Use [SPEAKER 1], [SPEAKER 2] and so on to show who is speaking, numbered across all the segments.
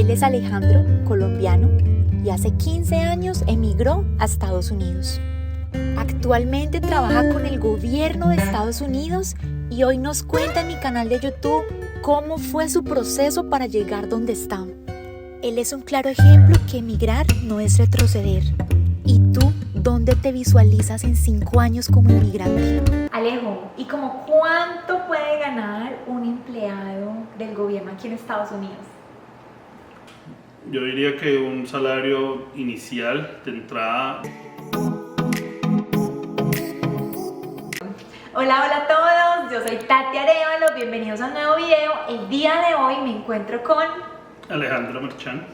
[SPEAKER 1] Él es Alejandro, colombiano, y hace 15 años emigró a Estados Unidos. Actualmente trabaja con el gobierno de Estados Unidos y hoy nos cuenta en mi canal de YouTube cómo fue su proceso para llegar donde está. Él es un claro ejemplo que emigrar no es retroceder. ¿Y tú, dónde te visualizas en 5 años como inmigrante?
[SPEAKER 2] Alejo, ¿y como cuánto puede ganar un empleado del gobierno aquí en Estados Unidos?
[SPEAKER 3] Yo diría que un salario inicial de entrada.
[SPEAKER 2] Hola a todos, yo soy Tati Arevalo, bienvenidos a un nuevo video. El día de hoy me encuentro con
[SPEAKER 3] Alejandro Merchán.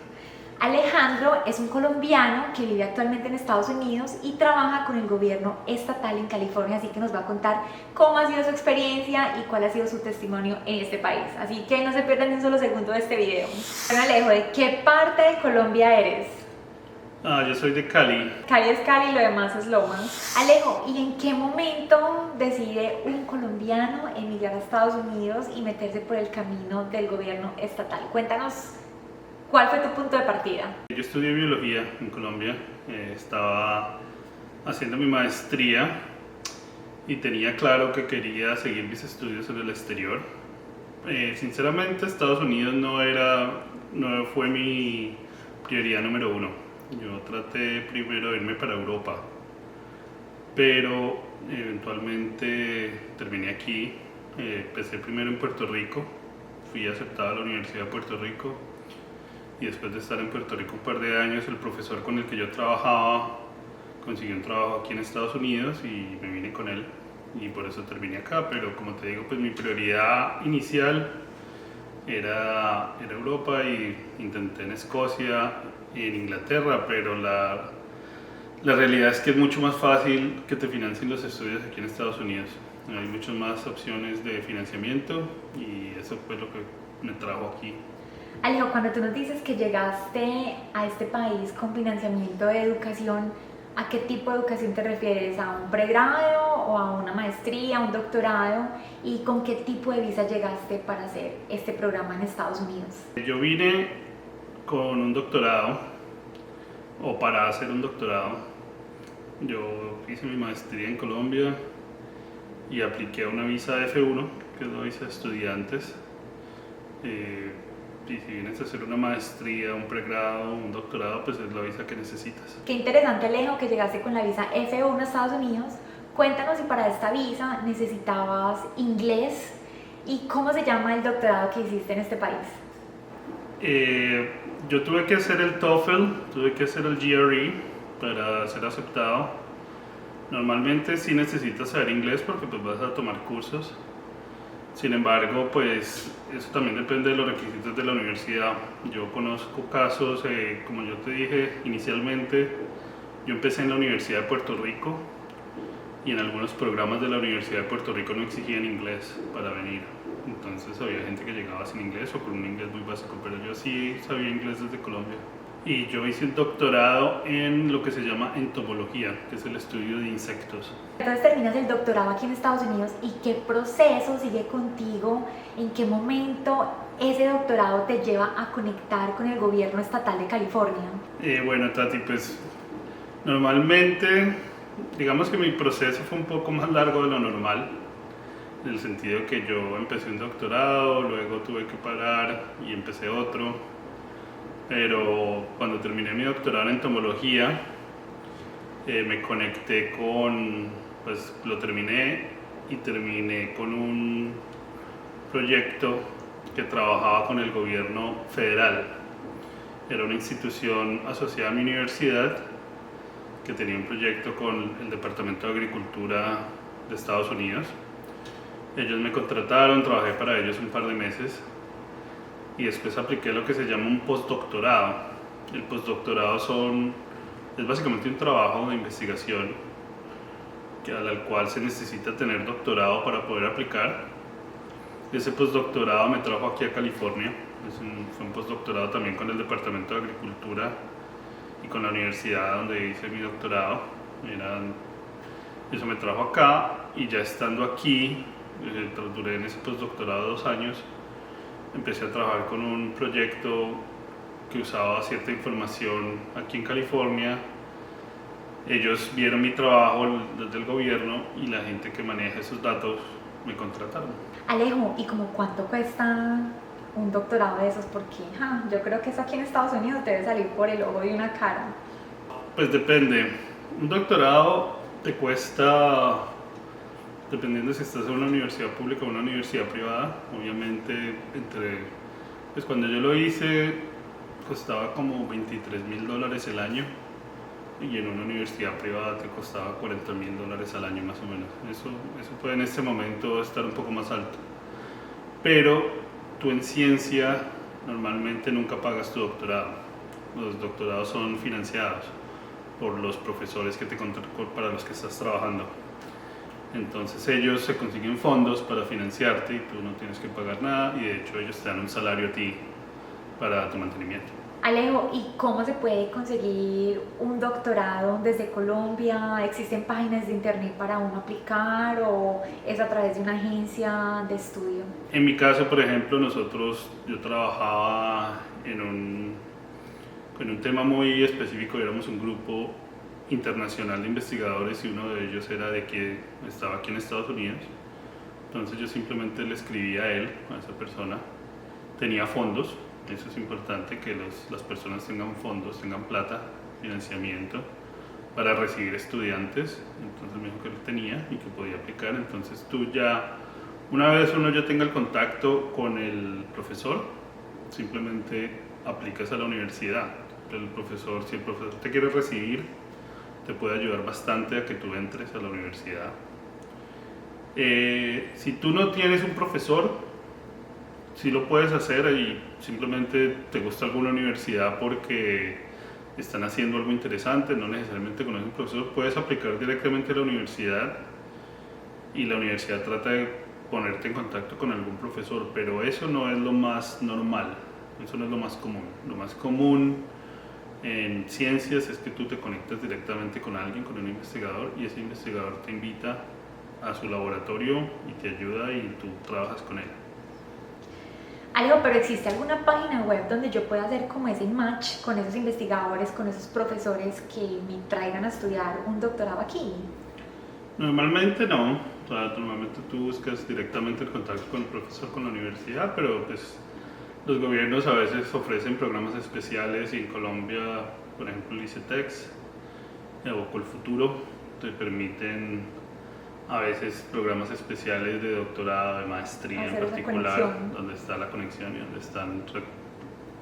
[SPEAKER 2] Alejandro es un colombiano que vive actualmente en Estados Unidos y trabaja con el gobierno estatal en California, así que nos va a contar cómo ha sido su experiencia y cuál ha sido su testimonio en este país. Así que no se pierdan ni un solo segundo de este video. Bueno, Alejo, ¿de qué parte de Colombia eres?
[SPEAKER 3] Yo soy de Cali.
[SPEAKER 2] Cali es Cali, lo demás es Loma. Alejo, ¿y en qué momento decide un colombiano emigrar a Estados Unidos y meterse por el camino del gobierno estatal? Cuéntanos, ¿cuál fue tu punto de partida?
[SPEAKER 3] Yo estudié biología en Colombia, estaba haciendo mi maestría y tenía claro que quería seguir mis estudios en el exterior. Sinceramente, Estados Unidos no fue mi prioridad número uno. Yo traté primero de irme para Europa, pero eventualmente terminé aquí. Empecé primero en Puerto Rico, fui aceptado a la Universidad de Puerto Rico y después de estar en Puerto Rico un par de años, el profesor con el que yo trabajaba consiguió un trabajo aquí en Estados Unidos y me vine con él y por eso terminé acá. Pero como te digo, pues mi prioridad inicial era Europa y intenté en Escocia y en Inglaterra, pero la realidad es que es mucho más fácil que te financien los estudios aquí en Estados Unidos. Hay muchas más opciones de financiamiento y eso fue lo que me trajo aquí.
[SPEAKER 2] Alejo, cuando tú nos dices que llegaste a este país con financiamiento de educación, ¿a qué tipo de educación te refieres? ¿A un pregrado o a una maestría, un doctorado? ¿Y con qué tipo de visa llegaste para hacer este programa en Estados Unidos?
[SPEAKER 3] Yo vine con un doctorado, o para hacer un doctorado. Yo hice mi maestría en Colombia y apliqué a una visa F1, que es la visa de estudiantes. Y si vienes a hacer una maestría, un pregrado, un doctorado, pues es la visa que necesitas.
[SPEAKER 2] Qué interesante, Alejo, que llegaste con la visa F1 a Estados Unidos. Cuéntanos si para esta visa necesitabas inglés y cómo se llama el doctorado que hiciste en este país.
[SPEAKER 3] Yo tuve que hacer el TOEFL, tuve que hacer el GRE para ser aceptado. Normalmente sí necesitas saber inglés porque pues vas a tomar cursos. Sin embargo, pues eso también depende de los requisitos de la universidad. Yo conozco casos, como yo te dije inicialmente, yo empecé en la Universidad de Puerto Rico y en algunos programas de la Universidad de Puerto Rico no exigían inglés para venir. Entonces había gente que llegaba sin inglés o con un inglés muy básico, pero yo sí sabía inglés desde Colombia. Y yo hice un doctorado en lo que se llama entomología, que es el estudio de insectos.
[SPEAKER 2] Entonces terminas el doctorado aquí en Estados Unidos y ¿qué proceso sigue contigo? ¿En qué momento ese doctorado te lleva a conectar con el gobierno estatal de California?
[SPEAKER 3] Bueno, Tati, pues normalmente, digamos que mi proceso fue un poco más largo de lo normal, en el sentido que yo empecé un doctorado, luego tuve que parar y empecé otro. Pero cuando terminé mi doctorado en entomología, me conecté pues lo terminé y terminé con un proyecto que trabajaba con el gobierno federal. Era una institución asociada a mi universidad que tenía un proyecto con el Departamento de Agricultura de Estados Unidos. Ellos me contrataron, trabajé para ellos un par de meses y después apliqué lo que se llama un postdoctorado. El postdoctorado es básicamente un trabajo de investigación al cual se necesita tener doctorado para poder aplicar. Ese postdoctorado me trajo aquí a California. Fue un postdoctorado también con el Departamento de Agricultura y con la universidad donde hice mi doctorado. Eso me trajo acá y ya estando aquí, duré en ese postdoctorado 2 años. Empecé a trabajar con un proyecto que usaba cierta información aquí en California. Ellos vieron mi trabajo desde el gobierno y la gente que maneja esos datos me contrataron.
[SPEAKER 2] Alejo, ¿y como cuánto cuesta un doctorado de esos? Porque yo creo que eso aquí en Estados Unidos debe salir por el ojo de una cara.
[SPEAKER 3] Pues depende. Un doctorado te cuesta, dependiendo si estás en una universidad pública o una universidad privada, obviamente pues cuando yo lo hice costaba como $23,000 el año y en una universidad privada te costaba $40,000 al año más o menos. Eso puede en este momento estar un poco más alto. Pero tú en ciencia normalmente nunca pagas tu doctorado. Los doctorados son financiados por los profesores para los que estás trabajando. Entonces ellos se consiguen fondos para financiarte y tú no tienes que pagar nada y de hecho ellos te dan un salario a ti para tu mantenimiento.
[SPEAKER 2] Alejo, ¿y cómo se puede conseguir un doctorado desde Colombia? ¿Existen páginas de internet para uno aplicar o es a través de una agencia de estudio?
[SPEAKER 3] En mi caso, por ejemplo, yo trabajaba en un tema muy específico, éramos un grupo internacional de investigadores y uno de ellos era estaba aquí en Estados Unidos. Entonces yo simplemente le escribía a él, a esa persona, tenía fondos. Eso es importante, que las personas tengan fondos, tengan plata, financiamiento para recibir estudiantes. Entonces me dijo que él tenía y que podía aplicar. Entonces una vez uno ya tenga el contacto con el profesor, simplemente aplicas a la universidad. Si el profesor te quiere recibir, te puede ayudar bastante a que tú entres a la universidad. Si tú no tienes un profesor, sí lo puedes hacer y simplemente te gusta alguna universidad porque están haciendo algo interesante, no necesariamente con un profesor, puedes aplicar directamente a la universidad y la universidad trata de ponerte en contacto con algún profesor, pero eso no es lo más normal, eso no es lo más común. Lo más común en ciencias es que tú te conectas directamente con alguien, con un investigador, y ese investigador te invita a su laboratorio y te ayuda y tú trabajas con él.
[SPEAKER 2] Alejo, pero ¿existe alguna página web donde yo pueda hacer como ese match con esos investigadores, con esos profesores que me traigan a estudiar un doctorado aquí?
[SPEAKER 3] Normalmente no, o sea, normalmente tú buscas directamente el contacto con el profesor, con la universidad, pero pues los gobiernos a veces ofrecen programas especiales y en Colombia, por ejemplo, el ICETEX o Colfuturo te permiten a veces programas especiales de doctorado, de maestría en particular, donde está la conexión y donde están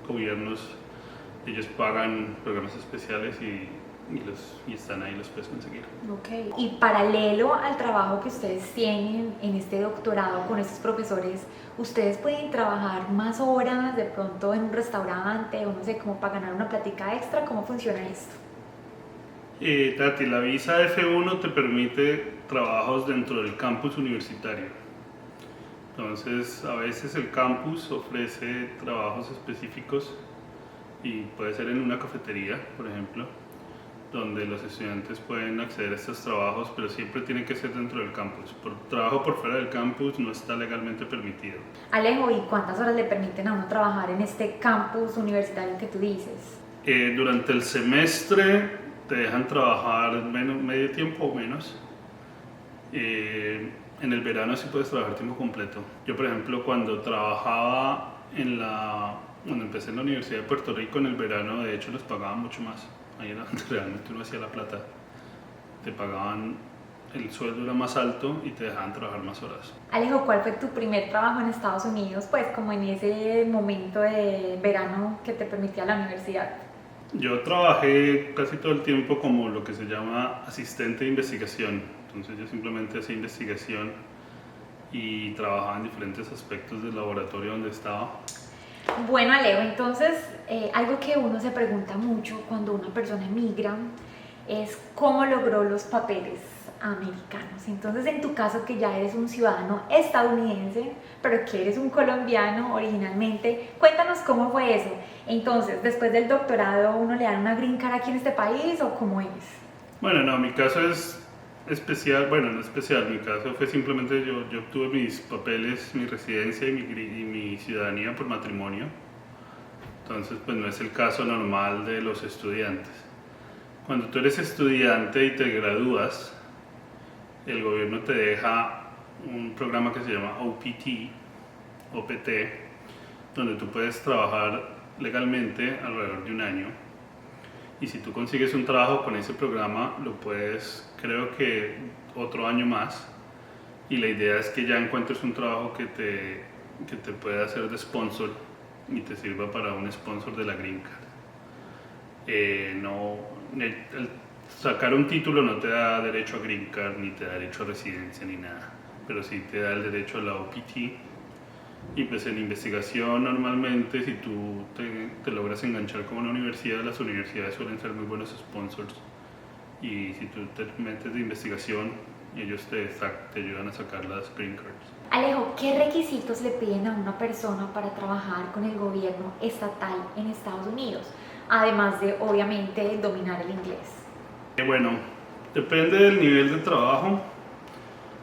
[SPEAKER 3] gobiernos, ellos pagan programas especiales y están ahí, los puedes conseguir.
[SPEAKER 2] Ok, y paralelo al trabajo que ustedes tienen en este doctorado con estos profesores, ¿ustedes pueden trabajar más horas de pronto en un restaurante o no sé, como para ganar una plática extra? ¿Cómo funciona esto?
[SPEAKER 3] Tati, la visa F1 te permite trabajos dentro del campus universitario. Entonces, a veces el campus ofrece trabajos específicos y puede ser en una cafetería, por ejemplo, donde los estudiantes pueden acceder a estos trabajos, pero siempre tiene que ser dentro del campus. Trabajo por fuera del campus no está legalmente permitido.
[SPEAKER 2] Alejo, ¿y cuántas horas le permiten a uno trabajar en este campus universitario que tú dices?
[SPEAKER 3] Durante el semestre te dejan trabajar medio tiempo o menos. En el verano sí puedes trabajar tiempo completo. Yo, por ejemplo, cuando empecé en la Universidad de Puerto Rico, en el verano, de hecho, les pagaban mucho más. Ahí era donde realmente uno hacía la plata. Te pagaban, el sueldo era más alto y te dejaban trabajar más horas.
[SPEAKER 2] Alejo, ¿cuál fue tu primer trabajo en Estados Unidos? Pues como en ese momento de verano que te permitía la universidad.
[SPEAKER 3] Yo trabajé casi todo el tiempo como lo que se llama asistente de investigación. Entonces yo simplemente hacía investigación y trabajaba en diferentes aspectos del laboratorio donde estaba.
[SPEAKER 2] Bueno, Alejo, entonces algo que uno se pregunta mucho cuando una persona emigra es cómo logró los papeles americanos. Entonces, en tu caso, que ya eres un ciudadano estadounidense, pero que eres un colombiano originalmente, cuéntanos cómo fue eso. Entonces, después del doctorado, ¿uno le dan una green card aquí en este país o cómo es?
[SPEAKER 3] Bueno, no, mi caso es especial, bueno, no especial, mi caso fue simplemente yo obtuve mis papeles, mi residencia y mi ciudadanía por matrimonio. Entonces, pues no es el caso normal de los estudiantes. Cuando tú eres estudiante y te gradúas, el gobierno te deja un programa que se llama OPT, donde tú puedes trabajar legalmente alrededor de un año. Y si tú consigues un trabajo con ese programa, lo puedes, creo que otro año más. Y la idea es que ya encuentres un trabajo que te pueda hacer de sponsor y te sirva para un sponsor de la Green Card. El sacar un título no te da derecho a Green Card, ni te da derecho a residencia, ni nada. Pero sí te da el derecho a la OPT. Y pues en investigación normalmente si tú te logras enganchar con una universidad, las universidades suelen ser muy buenos sponsors. Y si tú te metes de investigación, ellos te ayudan a sacar las Green Cards.
[SPEAKER 2] Alejo, ¿qué requisitos le piden a una persona para trabajar con el gobierno estatal en Estados Unidos? Además de, obviamente, dominar el inglés.
[SPEAKER 3] Bueno, depende del nivel de trabajo.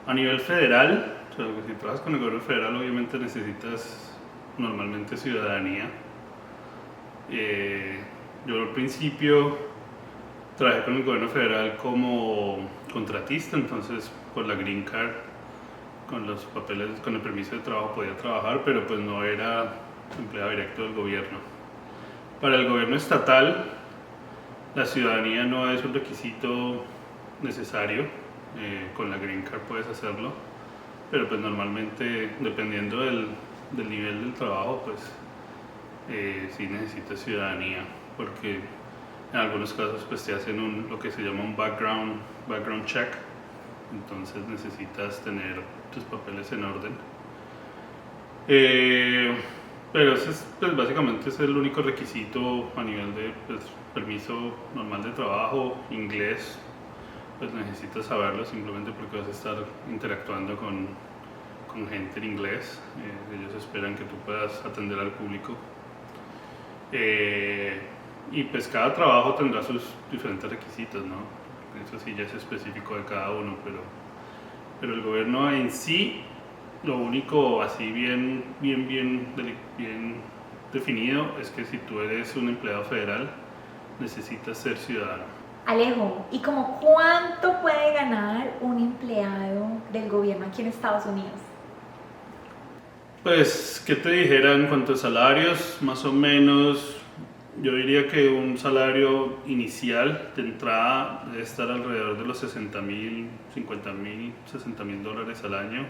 [SPEAKER 3] A nivel federal, o sea, si trabajas con el gobierno federal, obviamente necesitas normalmente ciudadanía. Yo al principio trabajé con el gobierno federal como contratista, entonces por la Green Card, con los papeles, con el permiso de trabajo podía trabajar, pero pues no era empleado directo del gobierno. Para el gobierno estatal, la ciudadanía no es un requisito necesario, con la Green Card puedes hacerlo, pero pues normalmente dependiendo del nivel del trabajo, pues sí necesitas ciudadanía, porque en algunos casos pues te hacen lo que se llama un background check, entonces necesitas tener tus papeles en orden. Pero ese es, pues, básicamente es el único requisito a nivel de pues, permiso normal de trabajo. Inglés, pues necesitas saberlo simplemente porque vas a estar interactuando con gente en inglés. Ellos esperan que tú puedas atender al público. Y pues cada trabajo tendrá sus diferentes requisitos, ¿no? Eso sí ya es específico de cada uno, pero el gobierno en sí, lo único así bien definido es que si tú eres un empleado federal, necesitas ser ciudadano.
[SPEAKER 2] Alejo, ¿y como cuánto puede ganar un empleado del gobierno aquí en Estados Unidos?
[SPEAKER 3] Pues, ¿qué te dijera en cuanto a salarios? Más o menos, yo diría que un salario inicial de entrada debe estar alrededor de los $60,000, $50,000, $60,000 al año.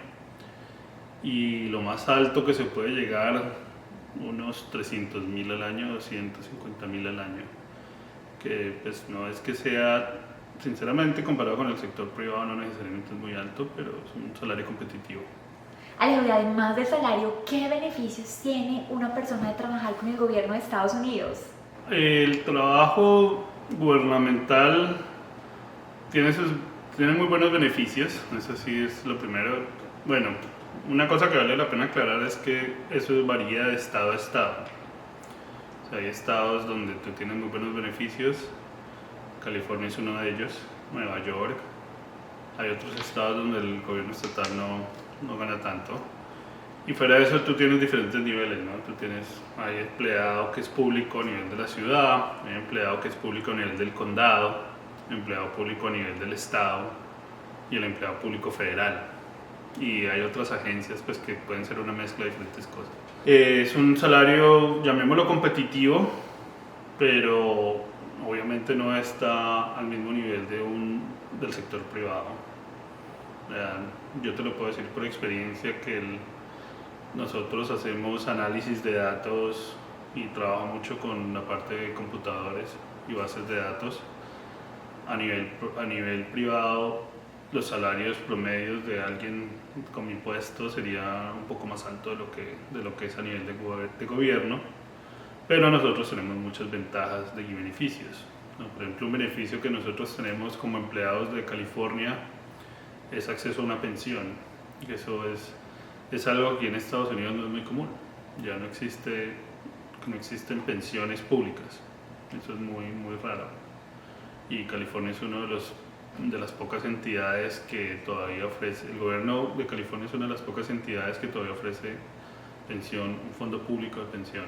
[SPEAKER 3] Y lo más alto que se puede llegar, unos $300,000 al año, $250,000 al año. Que pues no es que sea, sinceramente, comparado con el sector privado, no necesariamente es muy alto, pero es un salario competitivo.
[SPEAKER 2] Alejo, y además del salario, ¿qué beneficios tiene una persona de trabajar con el gobierno de Estados Unidos?
[SPEAKER 3] El trabajo gubernamental tiene muy buenos beneficios, eso sí es lo primero. Bueno, una cosa que vale la pena aclarar es que eso varía de estado a estado. O sea, hay estados donde tú tienes muy buenos beneficios, California es uno de ellos, Nueva York. Hay otros estados donde el gobierno estatal no gana tanto. Y fuera de eso tú tienes diferentes niveles, ¿no? Hay empleado que es público a nivel de la ciudad, hay empleado que es público a nivel del condado, empleado público a nivel del estado y el empleado público federal. Y hay otras agencias pues, que pueden ser una mezcla de diferentes cosas. Es un salario, llamémoslo competitivo, pero obviamente no está al mismo nivel del sector privado. Yo te lo puedo decir por experiencia que nosotros hacemos análisis de datos y trabajo mucho con la parte de computadores y bases de datos. A nivel privado, los salarios promedios de alguien con mi puesto sería un poco más alto de lo que es a nivel de gobierno, pero nosotros tenemos muchas ventajas y beneficios, ¿no? Por ejemplo, un beneficio que nosotros tenemos como empleados de California es acceso a una pensión. Eso es algo que en Estados Unidos no es muy común. Ya no existen pensiones públicas. Eso es muy, muy raro. Y California es uno de las pocas entidades que todavía ofrece, el gobierno de California es una de las pocas entidades que todavía ofrece pensión, un fondo público de pensión.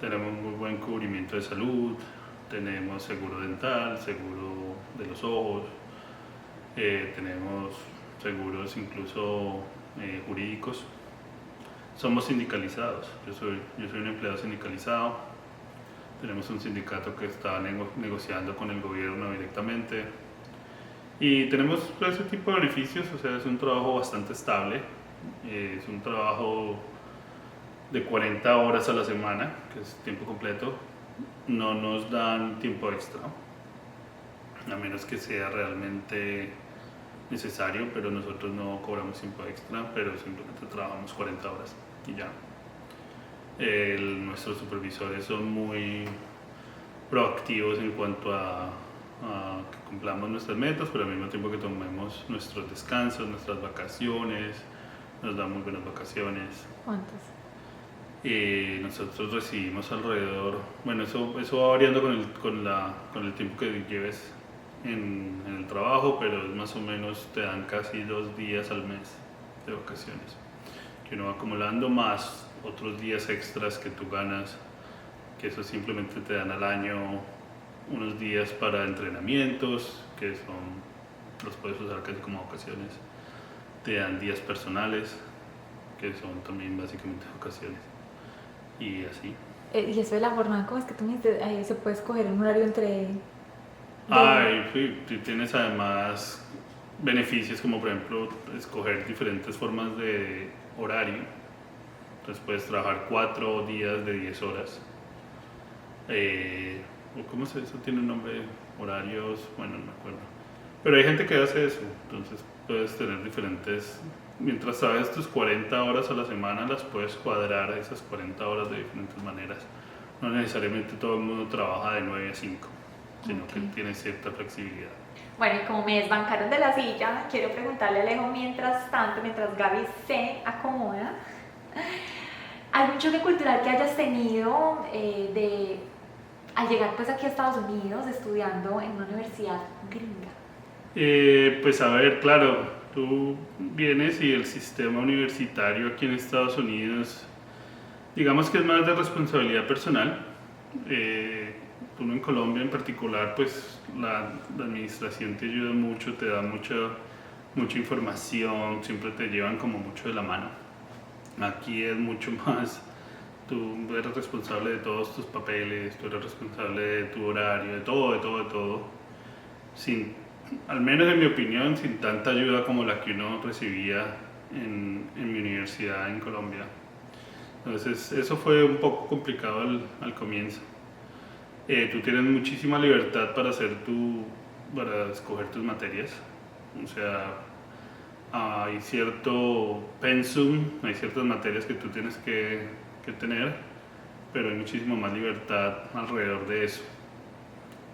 [SPEAKER 3] tenemos muy buen cubrimiento de salud, tenemos seguro dental, seguro de los ojos, tenemos seguros incluso jurídicos. Somos sindicalizados, yo soy un empleado sindicalizado, tenemos un sindicato que está negociando con el gobierno directamente y tenemos ese tipo de beneficios, o sea, es un trabajo bastante estable, es un trabajo de 40 horas a la semana, que es tiempo completo, no nos dan tiempo extra, a menos que sea realmente necesario, pero nosotros no cobramos tiempo extra, pero simplemente trabajamos 40 horas y ya. Nuestros supervisores son muy proactivos en cuanto a que cumplamos nuestras metas, pero al mismo tiempo que tomemos nuestros descansos, nuestras vacaciones, nos dan muy buenas vacaciones.
[SPEAKER 2] ¿Cuántas?
[SPEAKER 3] Nosotros recibimos alrededor, bueno, eso va variando con el tiempo que lleves en el trabajo, pero es más o menos te dan casi 2 días al mes de vacaciones, que uno va acumulando más otros días extras que tú ganas, que eso simplemente te dan al año unos días para entrenamientos, que los puedes usar casi como vacaciones, te dan días personales, que son también básicamente vacaciones, y así.
[SPEAKER 2] Y eso de la jornada, ¿cómo es que tú me dices? Se puede escoger un horario entre...
[SPEAKER 3] Sí, tú tienes además beneficios como por ejemplo escoger diferentes formas de horario. Entonces puedes trabajar 4 días de 10 horas. ¿Cómo se eso tiene un nombre? Horarios, bueno, no me acuerdo. Pero hay gente que hace eso. Entonces puedes tener diferentes... Mientras sabes tus 40 horas a la semana, las puedes cuadrar esas 40 horas de diferentes maneras. No necesariamente todo el mundo trabaja de 9 a 5. Sino que tiene cierta flexibilidad.
[SPEAKER 2] Bueno, y como me desbancaron de la silla, quiero preguntarle a Alejo mientras Gaby se acomoda, ¿algún choque cultural que hayas tenido al llegar pues aquí a Estados Unidos estudiando en una universidad gringa?
[SPEAKER 3] Pues a ver, claro, tú vienes y el sistema universitario aquí en Estados Unidos, digamos que es más de responsabilidad personal. Uno en Colombia en particular, pues la administración te ayuda mucho, te da mucha información, siempre te llevan como mucho de la mano. Aquí es mucho más, tú eres responsable de todos tus papeles, tú eres responsable de tu horario, de todo, al menos en mi opinión, sin tanta ayuda como la que uno recibía en mi universidad en Colombia. Entonces eso fue un poco complicado al comienzo. Tú tienes muchísima libertad para escoger tus materias, o sea, hay cierto pensum, hay ciertas materias que tú tienes que tener, pero hay muchísima más libertad alrededor de eso.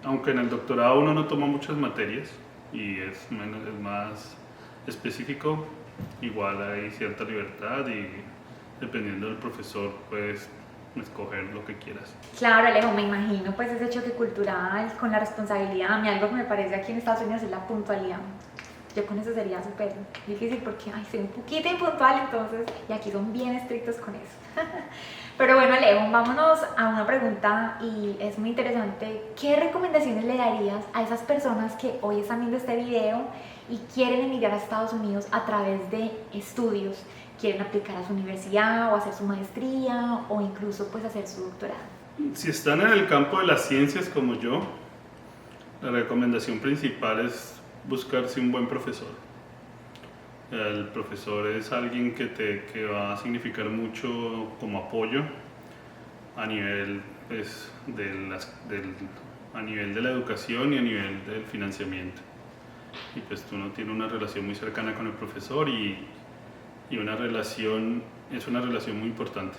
[SPEAKER 3] Aunque en el doctorado uno no toma muchas materias y es más específico, igual hay cierta libertad y dependiendo del profesor puedes escoger lo que quieras.
[SPEAKER 2] Claro, Alejo, me imagino pues ese choque cultural con la responsabilidad. A mí algo que me parece aquí en Estados Unidos es la puntualidad. Yo con eso sería súper difícil porque soy un poquito impuntual, entonces, y aquí son bien estrictos con eso. Pero bueno, Alejo, vámonos a una pregunta y es muy interesante. ¿Qué recomendaciones le darías a esas personas que hoy están viendo este video y quieren emigrar a Estados Unidos a través de estudios? Quieren aplicar a su universidad o hacer su maestría o incluso pues hacer su doctorado.
[SPEAKER 3] Si están en el campo de las ciencias como yo, la recomendación principal es buscarse un buen profesor. El profesor es alguien que va a significar mucho como apoyo a nivel, pues, a nivel de la educación y a nivel del financiamiento. Y pues uno tiene una relación muy cercana con el profesor y una relación es una relación muy importante.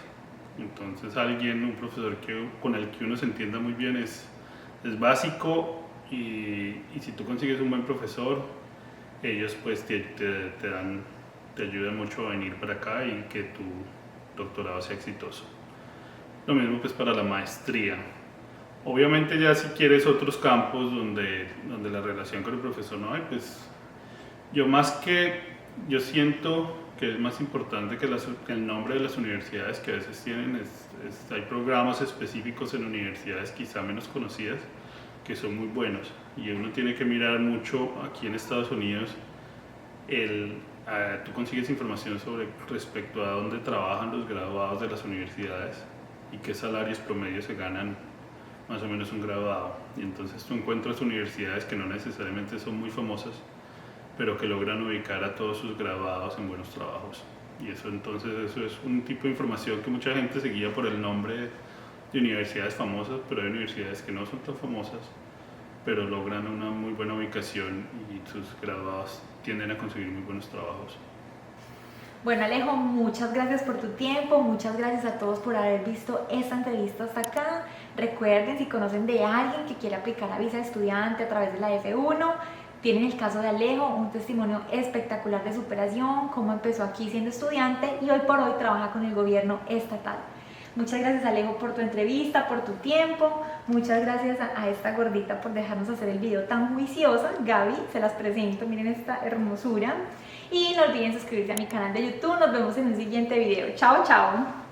[SPEAKER 3] Entonces un profesor con el que uno se entienda muy bien es básico y si tú consigues un buen profesor, ellos pues te ayudan mucho a venir para acá y que tu doctorado sea exitoso. Lo mismo pues para la maestría. Obviamente ya si quieres otros campos donde la relación con el profesor no hay, pues yo siento que es más importante que el nombre de las universidades que a veces tienen. Hay programas específicos en universidades quizá menos conocidas que son muy buenos, y uno tiene que mirar mucho aquí en Estados Unidos. Tú consigues información respecto a dónde trabajan los graduados de las universidades y qué salarios promedios se ganan más o menos un graduado, y entonces tú encuentras universidades que no necesariamente son muy famosas, pero que logran ubicar a todos sus graduados en buenos trabajos. Y eso es un tipo de información que mucha gente se guía por el nombre de universidades famosas, pero hay universidades que no son tan famosas, pero logran una muy buena ubicación y sus graduados tienden a conseguir muy buenos trabajos.
[SPEAKER 2] Bueno, Alejo, muchas gracias por tu tiempo, muchas gracias a todos por haber visto esta entrevista hasta acá. Recuerden, si conocen de alguien que quiere aplicar a visa de estudiante a través de la F1, tienen el caso de Alejo, un testimonio espectacular de superación, cómo empezó aquí siendo estudiante y hoy por hoy trabaja con el gobierno estatal. Muchas gracias, Alejo, por tu entrevista, por tu tiempo. Muchas gracias a esta gordita por dejarnos hacer el video tan juiciosa. Gaby, se las presento, miren esta hermosura. Y no olviden suscribirse a mi canal de YouTube. Nos vemos en un siguiente video. Chao, chao.